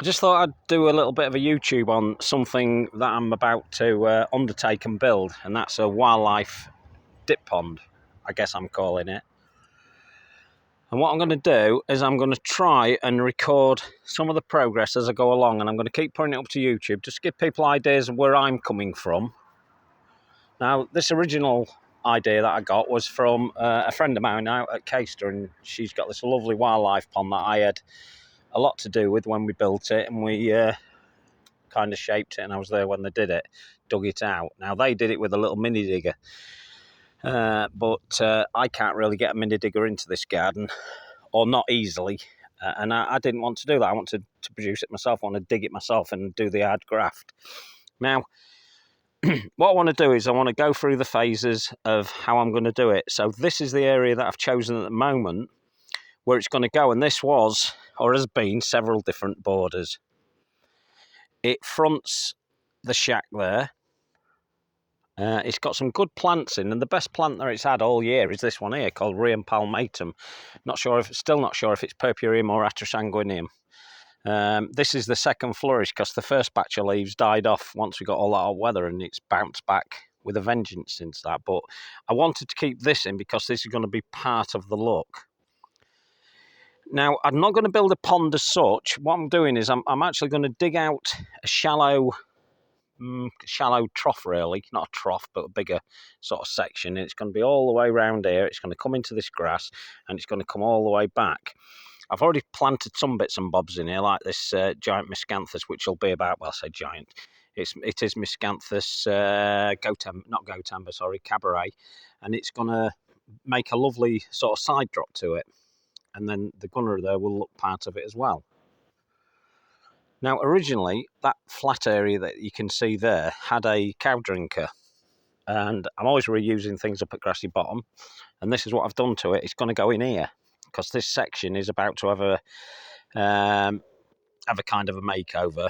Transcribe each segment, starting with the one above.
I just thought I'd do a little bit of a YouTube on something that I'm about to undertake and build, and that's a wildlife dip pond, I guess I'm calling it. And what I'm going to do is I'm going to try and record some of the progress as I go along, and I'm going to keep putting it up to YouTube just to give people ideas of where I'm coming from. Now, this original idea that I got was from a friend of mine out at Caister, and she's got this lovely wildlife pond that I had a lot to do with when we built it, and we kind of shaped it, and I was there when they did it, dug it out. Now, they did it with a little mini digger, but I can't really get a mini digger into this garden, or not easily, and I didn't want to do that. I wanted to produce it myself. I want to dig it myself and do the hard graft. Now, what I want to do is I want to go through the phases of how I'm going to do it. So this is the area that I've chosen at the moment where it's going to go, and this was, or has been, several different borders. It fronts the shack there. It's got some good plants in, and the best plant that it's had all year is this one here called Rheum palmatum. Still not sure if it's Purpureum or Atrasanguineum. This is the second flourish because the first batch of leaves died off once we got all that hot weather, and it's bounced back with a vengeance since that. But I wanted to keep this in because this is going to be part of the look. Now, I'm not going to build a pond as such. What I'm doing is I'm actually going to dig out a shallow trough, really. Not a trough, but a bigger sort of section. And it's going to be all the way around here. It's going to come into this grass, and it's going to come all the way back. I've already planted some bits and bobs in here, like this giant miscanthus, which will be about, well, I say giant. It is miscanthus cabaret, and it's going to make a lovely sort of side drop to it. And then the gunner there will look part of it as well. Now, originally, that flat area that you can see there had a cow drinker, and I'm always reusing things up at Grassy Bottom, and this is what I've done to it. It's going to go in here, because this section is about to have a kind of a makeover.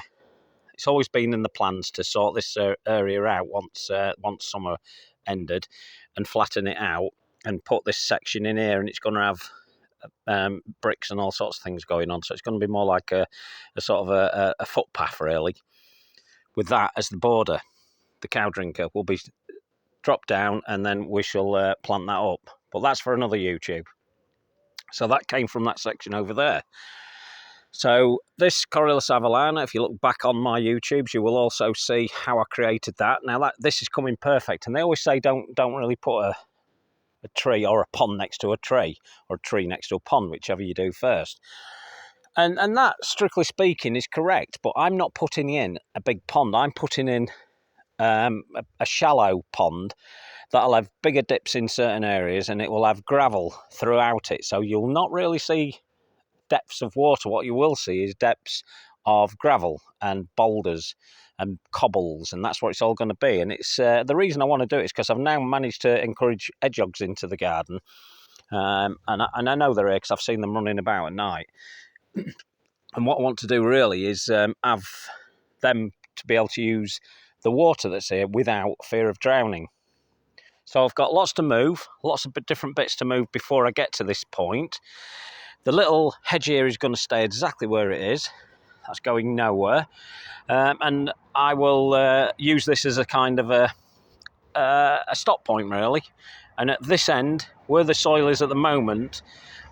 It's always been in the plans to sort this area out once summer ended, and flatten it out, and put this section in here, and it's going to have bricks and all sorts of things going on, so it's going to be more like a sort of a footpath, really, with that as the border. The cow drinker will be dropped down, and then we shall plant that up, but that's for another YouTube. So that came from that section over there. So this Corylus avellana, if you look back on my YouTubes, you will also see how I created that. Now this is coming perfect, and they always say don't really put a tree or a pond next to a tree, or a tree next to a pond, whichever you do first. And that, strictly speaking, is correct, but I'm not putting in a big pond. I'm putting in a shallow pond that'll have bigger dips in certain areas, and it will have gravel throughout it. So you'll not really see depths of water. What you will see is depths of gravel and boulders and cobbles, and that's what it's all going to be. And it's the reason I want to do it is because I've now managed to encourage hedgehogs into the garden, and I know they're here because I've seen them running about at night. And what I want to do really is have them to be able to use the water that's here without fear of drowning. So I've got lots to move, lots of different bits to move before I get to this point. The little hedge here is going to stay exactly where it is. That's going nowhere. And I will use this as a kind of a stop point, really. And at this end, where the soil is at the moment,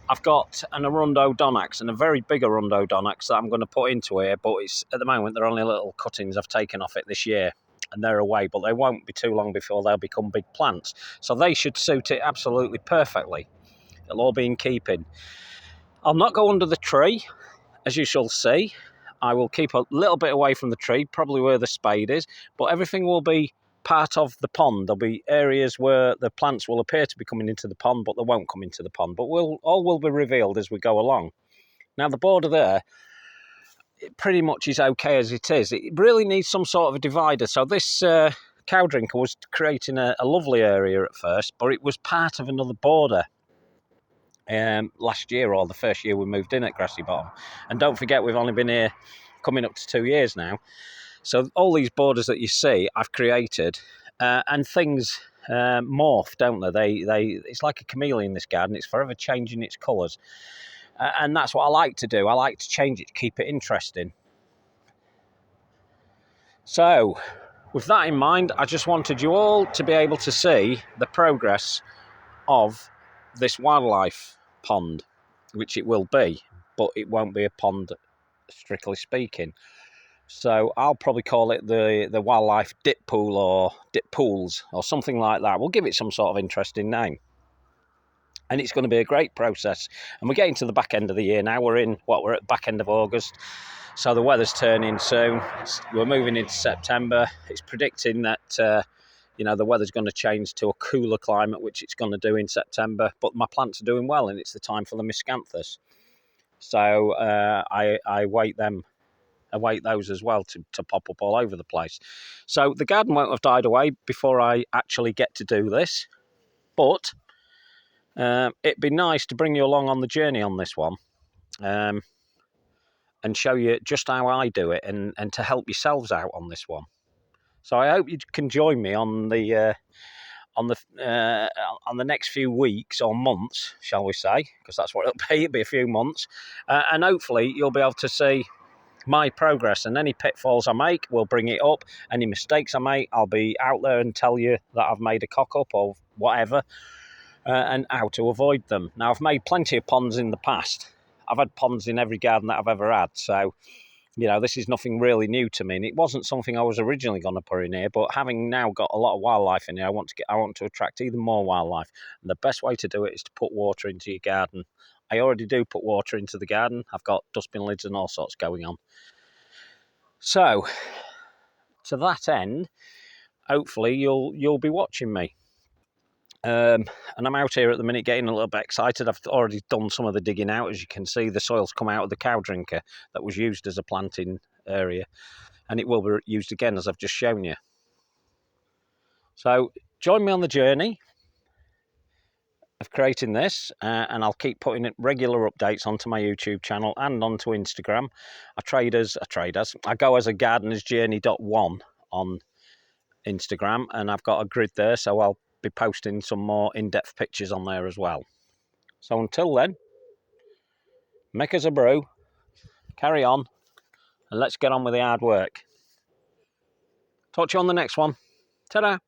I've got an Arundo Donax, and a very big Arundo Donax that I'm going to put into here, but at the moment they're only little cuttings I've taken off it this year, and they're away, but they won't be too long before they'll become big plants. So they should suit it absolutely perfectly. It'll all be in keeping. I'll not go under the tree, as you shall see. I will keep a little bit away from the tree, probably where the spade is, but everything will be part of the pond. There'll be areas where the plants will appear to be coming into the pond, but they won't come into the pond. But all will be revealed as we go along. Now, the border there, it pretty much is okay as it is. It really needs some sort of a divider. So this cow drinker was creating a lovely area at first, but it was part of another border. Last year, or the first year we moved in at Grassy Bottom. And don't forget, we've only been here coming up to 2 years now. So all these borders that you see, I've created, and things morph, don't they? It's like a chameleon, this garden. It's forever changing its colours. And that's what I like to do. I like to change it, to keep it interesting. So, with that in mind, I just wanted you all to be able to see the progress of this wildlife pond, which it will be, but it won't be a pond strictly speaking. So I'll probably call it the wildlife dip pool or dip pools or something like that. We'll give it some sort of interesting name. And it's going to be a great process. And we're getting to the back end of the year now. We're at the back end of August. So the weather's turning soon. We're moving into September. It's predicting that the weather's going to change to a cooler climate, which it's going to do in September. But my plants are doing well, and it's the time for the miscanthus. So I await those as well to pop up all over the place. So the garden won't have died away before I actually get to do this. But it'd be nice to bring you along on the journey on this one. And show you just how I do it, and to help yourselves out on this one. So I hope you can join me on the next few weeks or months, shall we say, because that's what it'll be. It'll be a few months, and hopefully you'll be able to see my progress, and any pitfalls I make, we'll bring it up. Any mistakes I make, I'll be out there and tell you that I've made a cock up or whatever, and how to avoid them. Now, I've made plenty of ponds in the past. I've had ponds in every garden that I've ever had, so this is nothing really new to me, and it wasn't something I was originally going to put in here. But having now got a lot of wildlife in here, I want to attract even more wildlife. And the best way to do it is to put water into your garden. I already do put water into the garden. I've got dustbin lids and all sorts going on. So, to that end, hopefully you'll be watching me. And I'm out here at the minute getting a little bit excited. I've already done some of the digging out. As you can see, the soil's come out of the cow drinker that was used as a planting area, and it will be used again, as I've just shown you. So join me on the journey of creating this, and I'll keep putting regular updates onto my YouTube channel and onto Instagram. I go as a gardenersjourney.1 on Instagram, and I've got a grid there, so I'll be posting some more in-depth pictures on there as well. So until then, make us a brew, carry on, and let's get on with the hard work. Talk to you on the next one. Ta-da!